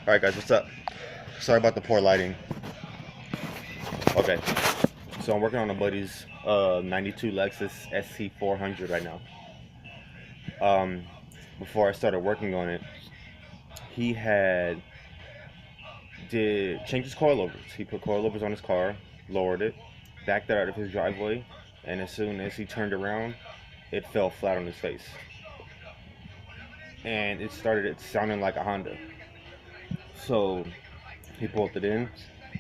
Alright guys, what's up? Sorry about the poor lighting. Okay, so I'm working on a buddy's 92 Lexus sc400 right now. Before I started working on it, he had changed his coilovers. He put coilovers on his car, lowered it, backed it out of his driveway, and as soon as he turned around, it fell flat on his face. And it started sounding like a Honda. So he pulled it in.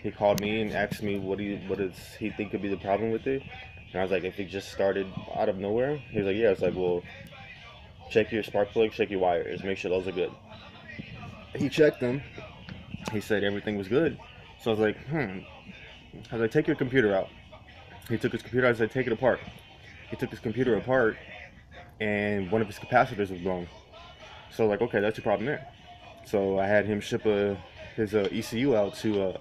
He called me and asked me what does he think could be the problem with it. And I was like, if it just started out of nowhere? He was like, yeah. It's like, well, check your spark plug, check your wires, make sure those are good. He checked them. He said everything was good. So I was like, I was like, take your computer out. He took his computer out. I said, take it apart. He took his computer apart, and one of his capacitors was blown. So I was like, okay, that's your problem there. So I had him ship his ECU out to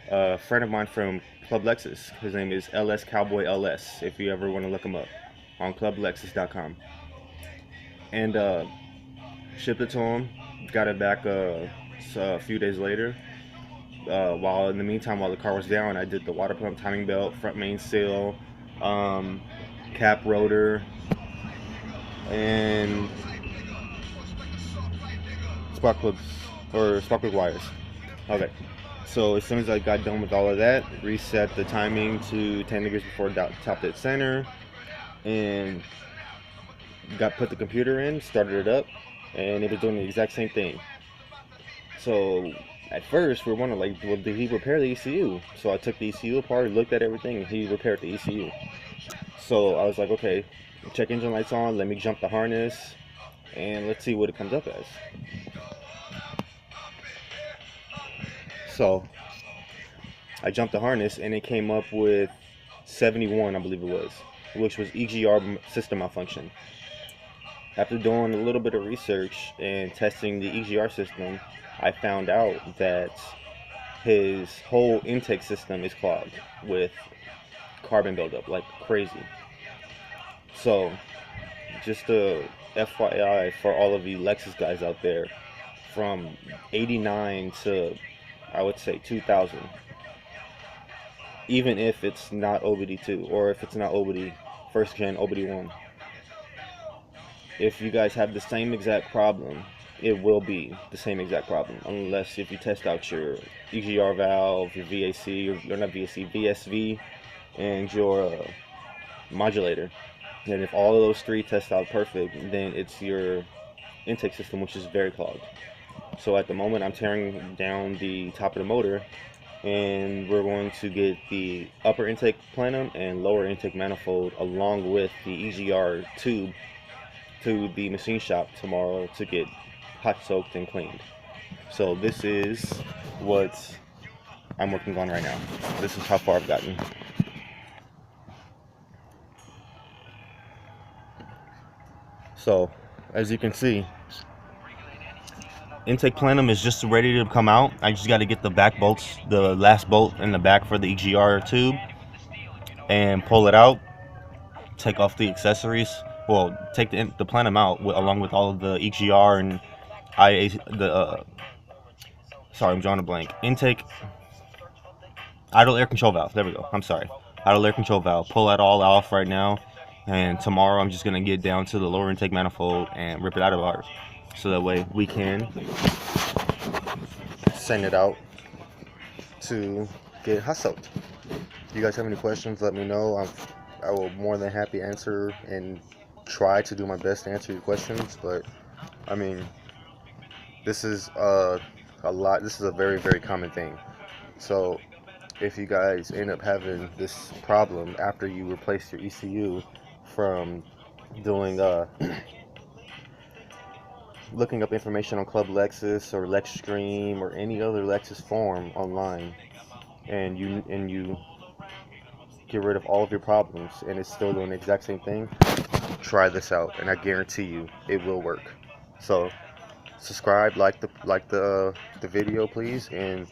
a friend of mine from Club Lexus. His name is LS Cowboy LS, if you ever want to look him up, on clublexus.com. And shipped it to him, got it back a few days later. While in the meantime, while the car was down, I did the water pump, timing belt, front main seal, cap rotor, and spark plugs or spark plug wires. Okay, so as soon as I got done with all of that, reset the timing to 10 degrees before top dead center, and put the computer in, started it up, and it was doing the exact same thing. So at first we were wondering, like, well, did he repair the ECU? So I took the ECU apart, looked at everything, and he repaired the ECU. So I was like, okay, check engine lights on, let me jump the harness, and let's see what it comes up as. So I jumped the harness, and it came up with 71, I believe it was, which was EGR system malfunction. After doing a little bit of research and testing the EGR system, I found out that his whole intake system is clogged with carbon buildup like crazy. So just a FYI for all of you Lexus guys out there, from 89 to, I would say, 2000, even if it's not OBD2 or if it's not OBD first gen, OBD1, if you guys have the same exact problem, it will be the same exact problem, unless if you test out your EGR valve, your VAC, or not VAC, VSV, and your modulator. And if all of those three test out perfect, then it's your intake system, which is very clogged. So at the moment, I'm tearing down the top of the motor, and we're going to get the upper intake plenum and lower intake manifold along with the EGR tube to the machine shop tomorrow to get hot soaked and cleaned. So this is what I'm working on right now. This is how far I've gotten. So as you can see, intake plenum is just ready to come out. I just got to get the back bolts, the last bolt in the back for the EGR tube, and pull it out, take off the accessories. Well, take the plenum out along with all of the EGR and sorry, I'm drawing a blank. Intake, idle air control valve. There we go. I'm sorry. Idle air control valve. Pull that all off right now, and tomorrow I'm just gonna get down to the lower intake manifold and rip it out of ours, so that way we can send it out to get hot soaked. If you guys have any questions, let me know. I will more than happy answer and try to do my best to answer your questions. But I mean, this is a lot. This is a very, very common thing. So if you guys end up having this problem after you replace your ECU from doing looking up information on Club Lexus or Lexstream or any other Lexus forum online, and you get rid of all of your problems and it's still doing the exact same thing, try this out, and I guarantee you it will work. So subscribe, like the video, please, and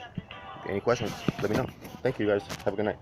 any questions, let me know. Thank you guys. Have a good night.